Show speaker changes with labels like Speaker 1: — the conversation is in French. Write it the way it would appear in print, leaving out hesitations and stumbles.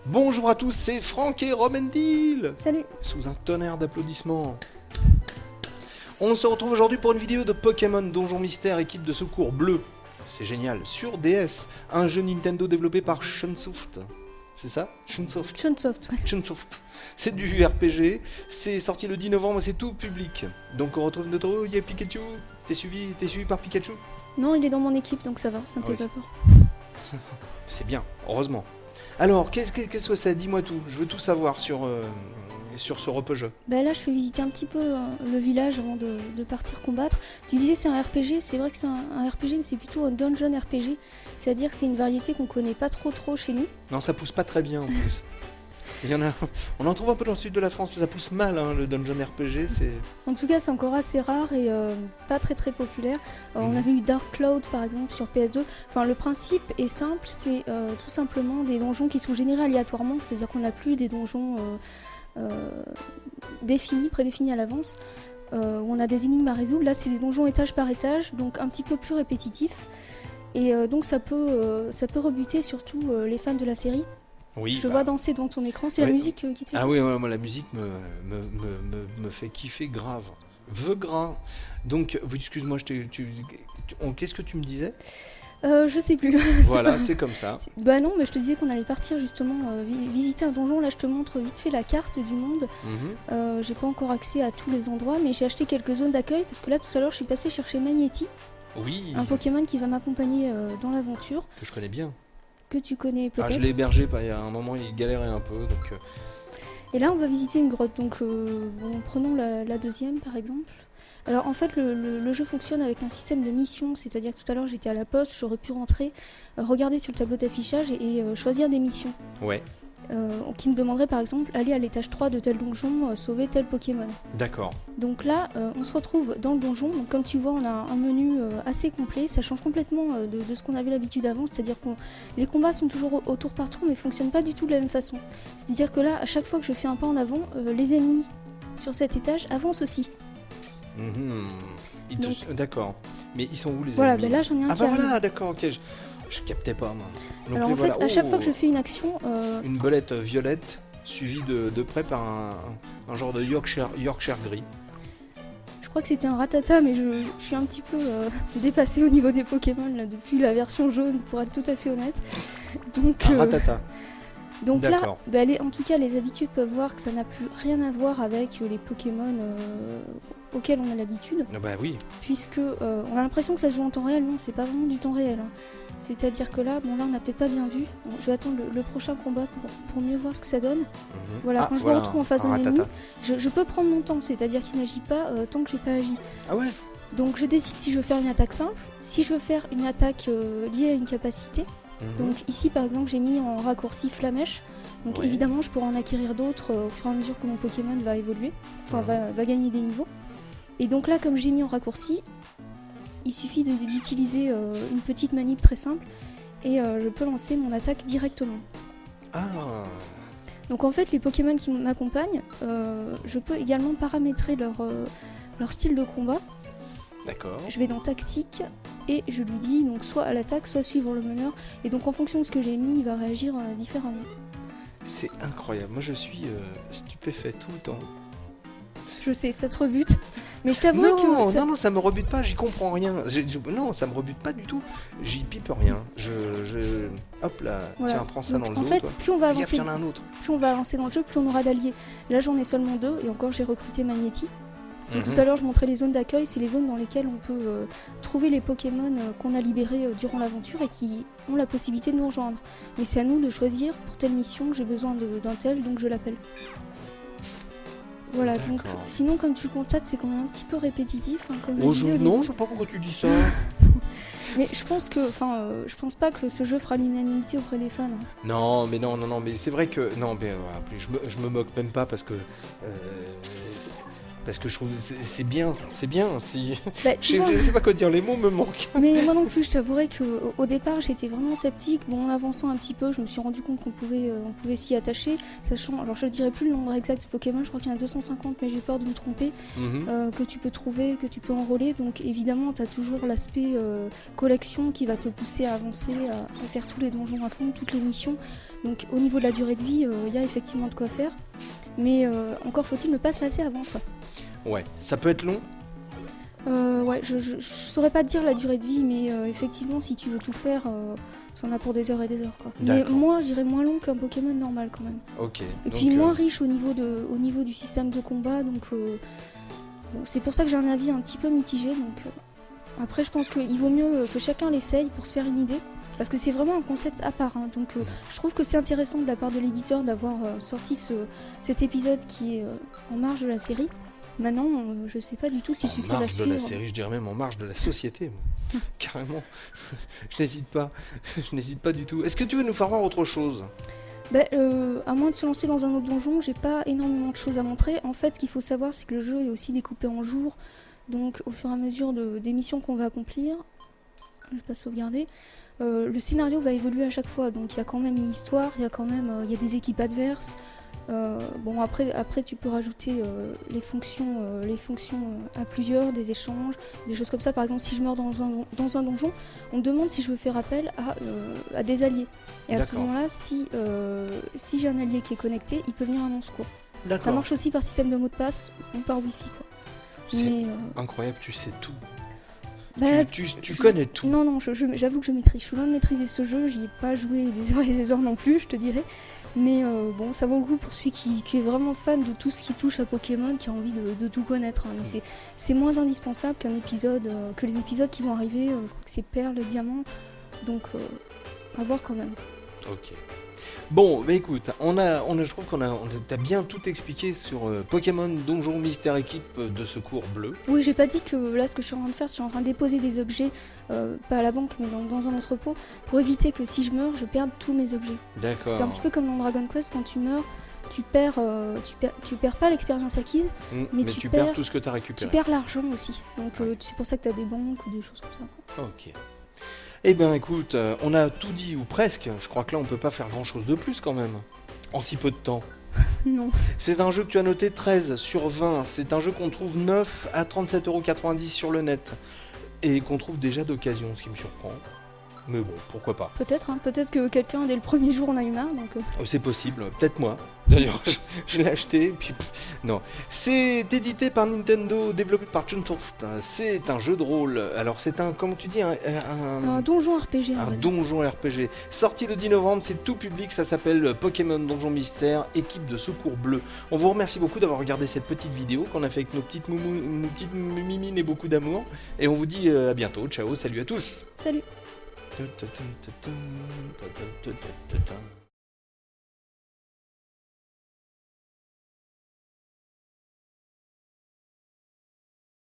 Speaker 1: Bonjour à tous, c'est Franck et Romendil.
Speaker 2: Salut.
Speaker 1: Sous un tonnerre d'applaudissements. On se retrouve aujourd'hui pour une vidéo de Pokémon Donjon Mystère équipe de secours bleu. C'est génial, sur DS, un jeu Nintendo développé par Chunsoft. C'est ça? Chunsoft.
Speaker 2: Chunsoft, ouais.
Speaker 1: Chunsoft. C'est du RPG, c'est sorti le 10 novembre, c'est tout public. Donc on retrouve notre héros, il y a Pikachu. T'es suivi par Pikachu?
Speaker 2: Non, il est dans mon équipe, donc ça va, ça me fait
Speaker 1: Oui.
Speaker 2: pas peur.
Speaker 1: C'est bien, heureusement. Alors, qu'est-ce que c'est? Dis-moi tout, je veux tout savoir sur ce repos-jeu.
Speaker 2: Bah là, je fais visiter un petit peu le village avant de partir combattre. Tu disais c'est un RPG, c'est vrai que c'est un RPG, mais c'est plutôt un dungeon RPG. C'est-à-dire que c'est une variété qu'on connaît pas trop chez nous.
Speaker 1: Non, ça pousse pas très bien en plus. Il y en a, on en trouve un peu dans le sud de la France, mais ça pousse mal, hein, le dungeon RPG, c'est...
Speaker 2: En tout cas, c'est encore assez rare et pas très populaire. On avait eu Dark Cloud par exemple sur PS2. Enfin, le principe est simple, c'est tout simplement des donjons qui sont générés aléatoirement, c'est-à-dire qu'on n'a plus des donjons prédéfinis à l'avance. Où on a des énigmes à résoudre. Là, c'est des donjons étage par étage, donc un petit peu plus répétitifs. Et donc ça peut rebuter surtout les fans de la série.
Speaker 1: Oui,
Speaker 2: je te vois danser devant ton écran, c'est la musique qui te fait ça.
Speaker 1: Ah oui, ouais, moi la musique me fait kiffer grave. Veugrin. Donc, excuse-moi, qu'est-ce que tu me disais?
Speaker 2: Je sais plus.
Speaker 1: Voilà, c'est comme ça.
Speaker 2: Bah non, mais je te disais qu'on allait partir justement visiter un donjon. Là, je te montre vite fait la carte du monde. J'ai pas encore accès à tous les endroits, mais j'ai acheté quelques zones d'accueil parce que là, tout à l'heure, je suis passée chercher Magnéti.
Speaker 1: Oui.
Speaker 2: Un Pokémon qui va m'accompagner dans l'aventure.
Speaker 1: Que je connais bien.
Speaker 2: Que tu connais peut-être.
Speaker 1: Ah, je l'ai hébergé, il y a un moment, il galérait un peu, donc...
Speaker 2: Et là, on va visiter une grotte, donc prenons la deuxième, par exemple. Alors, en fait, le jeu fonctionne avec un système de mission, c'est-à-dire que tout à l'heure, j'étais à la poste, j'aurais pu rentrer, regarder sur le tableau d'affichage et choisir des missions.
Speaker 1: Ouais.
Speaker 2: Qui me demanderait, par exemple, aller à l'étage 3 de tel donjon, sauver tel Pokémon.
Speaker 1: D'accord.
Speaker 2: Donc là, on se retrouve dans le donjon. Donc, comme tu vois, on a un menu assez complet. Ça change complètement de ce qu'on avait l'habitude avant. C'est-à-dire que les combats sont toujours au tour par tour, mais ne fonctionnent pas du tout de la même façon. C'est-à-dire que là, à chaque fois que je fais un pas en avant, les ennemis sur cet étage avancent aussi.
Speaker 1: D'accord. Mais ils sont où les
Speaker 2: voilà,
Speaker 1: ennemis?
Speaker 2: Là, j'en ai un qui arrive.
Speaker 1: Voilà, d'accord, ok. Je captais pas, moi. Donc,
Speaker 2: alors en fait, à chaque fois que je fais une action...
Speaker 1: Une belette violette, suivie de près par un genre de Yorkshire gris.
Speaker 2: Je crois que c'était un Rattata, mais je suis un petit peu dépassée au niveau des Pokémon là, depuis la version jaune, pour être tout à fait honnête. Donc,
Speaker 1: un Rattata.
Speaker 2: Donc là, en tout cas, les habitués peuvent voir que ça n'a plus rien à voir avec les Pokémon auxquels on a l'habitude.
Speaker 1: Bah oui.
Speaker 2: Puisque on a l'impression que ça se joue en temps réel. Non, c'est pas vraiment du temps réel. Hein. C'est-à-dire que là, on n'a peut-être pas bien vu. Bon, je vais attendre le prochain combat pour mieux voir ce que ça donne. Voilà, quand je me retrouve en face d'un ennemi, je peux prendre mon temps. C'est-à-dire qu'il n'agit pas tant que j'ai pas agi.
Speaker 1: Ah ouais.
Speaker 2: Donc je décide si je veux faire une attaque simple, si je veux faire une attaque liée à une capacité. Donc ici par exemple j'ai mis en raccourci Flamèche, donc évidemment je pourrais en acquérir d'autres au fur et à mesure que mon Pokémon va évoluer, enfin va gagner des niveaux. Et donc là comme j'ai mis en raccourci, il suffit d'utiliser une petite manip très simple et je peux lancer mon attaque directement.
Speaker 1: Ah.
Speaker 2: Donc en fait les Pokémon qui m'accompagnent, je peux également paramétrer leur style de combat.
Speaker 1: D'accord.
Speaker 2: Je vais dans tactique et je lui dis donc soit à l'attaque, soit suivre le meneur. Et donc en fonction de ce que j'ai mis, il va réagir différemment.
Speaker 1: C'est incroyable, moi je suis stupéfait tout le temps.
Speaker 2: Je sais, ça te rebute. Mais je t'avoue que...
Speaker 1: Non, ça me rebute pas, j'y comprends rien. Non, ça me rebute pas du tout. J'y pipe rien. Hop là, voilà. Tiens, prends ça donc, dans le dos.
Speaker 2: En fait,
Speaker 1: toi.
Speaker 2: Plus on va avancer dans le jeu, plus on aura d'alliés. Là j'en ai seulement 2 et encore j'ai recruté Magnéti. Tout à l'heure, je montrais les zones d'accueil, c'est les zones dans lesquelles on peut trouver les Pokémon qu'on a libérés durant l'aventure et qui ont la possibilité de nous rejoindre. Mais c'est à nous de choisir pour telle mission, j'ai besoin d'un tel, donc je l'appelle. Voilà, donc sinon, comme tu le constates, c'est quand même un petit peu répétitif. Hein, comme
Speaker 1: non, je sais pas pourquoi tu dis ça.
Speaker 2: Mais je pense pas que ce jeu fera l'unanimité auprès des fans. Hein.
Speaker 1: Non, mais c'est vrai que... Non, mais je me moque même pas parce que... Parce que je trouve c'est bien, si...
Speaker 2: Bah,
Speaker 1: Je sais pas quoi dire, les mots me manquent.
Speaker 2: Mais moi non plus, je t'avouerais qu'au départ, j'étais vraiment sceptique. Bon, en avançant un petit peu, je me suis rendu compte qu'on pouvait s'y attacher. Sachant, alors je ne dirais plus le nombre exact de Pokémon, je crois qu'il y en a 250, mais j'ai peur de me tromper, que tu peux trouver, que tu peux enrôler. Donc évidemment, tu as toujours l'aspect collection qui va te pousser à avancer, à faire tous les donjons à fond, toutes les missions. Donc au niveau de la durée de vie, il y a effectivement de quoi faire. Mais encore faut-il ne pas se lasser avant, quoi.
Speaker 1: Ouais, ça peut être long.
Speaker 2: Ouais, je saurais pas te dire la durée de vie, mais effectivement, si tu veux tout faire, ça en a pour des heures et des heures, quoi. Mais moi, je dirais moins long qu'un Pokémon normal, quand même.
Speaker 1: Ok.
Speaker 2: Et puis moins riche au niveau du système de combat, donc bon, c'est pour ça que j'ai un avis un petit peu mitigé. Donc après, je pense qu'il vaut mieux que chacun l'essaye pour se faire une idée, parce que c'est vraiment un concept à part. Hein, donc je trouve que c'est intéressant de la part de l'éditeur d'avoir sorti cet épisode qui est en marge de la série. Maintenant, je sais pas du tout si le succès va suivre.
Speaker 1: En marge de la série, je dirais même en marge de la société, moi. Carrément. Je n'hésite pas du tout. Est-ce que tu veux nous faire voir autre chose?
Speaker 2: À moins de se lancer dans un autre donjon, j'ai pas énormément de choses à montrer. En fait, ce qu'il faut savoir, c'est que le jeu est aussi découpé en jours. Donc, au fur et à mesure des missions qu'on va accomplir, je vais pas sauvegarder, le scénario va évoluer à chaque fois. Donc, il y a quand même une histoire, il y a des équipes adverses. Bon, après tu peux rajouter les fonctions à plusieurs, des échanges, des choses comme ça. Par exemple, si je meurs dans un donjon, on me demande si je veux faire appel à des alliés. Et à ce moment-là, si j'ai un allié qui est connecté, il peut venir à mon secours. Ça marche aussi par système de mot de passe ou par wifi, quoi.
Speaker 1: C'est incroyable, tu sais tout. Tu connais tout.
Speaker 2: Non, j'avoue que je maîtrise. Je suis loin de maîtriser ce jeu, j'y ai pas joué des heures et des heures non plus, je te dirais. Mais bon, ça vaut le coup pour celui qui est vraiment fan de tout ce qui touche à Pokémon, qui a envie de tout connaître. Hein. Mais c'est moins indispensable que les épisodes qui vont arriver. Je crois que c'est Perle, Diamant. Donc, à voir quand même.
Speaker 1: Ok. Bon, bah écoute, je trouve t'as bien tout expliqué sur Pokémon Donjon Mystère Équipe de Secours Bleu.
Speaker 2: Oui, j'ai pas dit que là, ce que je suis en train de faire, je suis en train de déposer des objets, pas à la banque, mais dans un entrepôt, pour éviter que si je meurs, je perde tous mes objets.
Speaker 1: D'accord.
Speaker 2: C'est un petit peu comme dans Dragon Quest, quand tu meurs, tu perds pas l'expérience acquise, mais tu perds
Speaker 1: tout ce que tu as récupéré.
Speaker 2: Tu perds l'argent aussi. Donc c'est pour ça que tu as des banques ou des choses comme ça.
Speaker 1: Ok. Eh bien écoute, on a tout dit ou presque. Je crois que là on peut pas faire grand chose de plus quand même. En si peu de temps.
Speaker 2: Non.
Speaker 1: C'est un jeu que tu as noté 13 sur 20. C'est un jeu qu'on trouve 9 à 37,90€ sur le net. Et qu'on trouve déjà d'occasion, ce qui me surprend. Mais bon, pourquoi pas.
Speaker 2: Peut-être, hein. Peut-être que quelqu'un dès le premier jour en a eu marre. Donc
Speaker 1: c'est possible, peut-être moi. D'ailleurs, je l'ai acheté, puis non. C'est édité par Nintendo, développé par Chunsoft. C'est un jeu de rôle. Alors c'est comment tu dis,
Speaker 2: un donjon RPG.
Speaker 1: Un donjon RPG. Sorti le 10 novembre, c'est tout public, ça s'appelle Pokémon Donjon Mystère, équipe de secours bleu. On vous remercie beaucoup d'avoir regardé cette petite vidéo qu'on a fait avec nos petites mimines et beaucoup d'amour. Et on vous dit à bientôt. Ciao, salut à tous.
Speaker 2: Salut.
Speaker 1: Ta ta ta ta ta ta ta ta ta ta.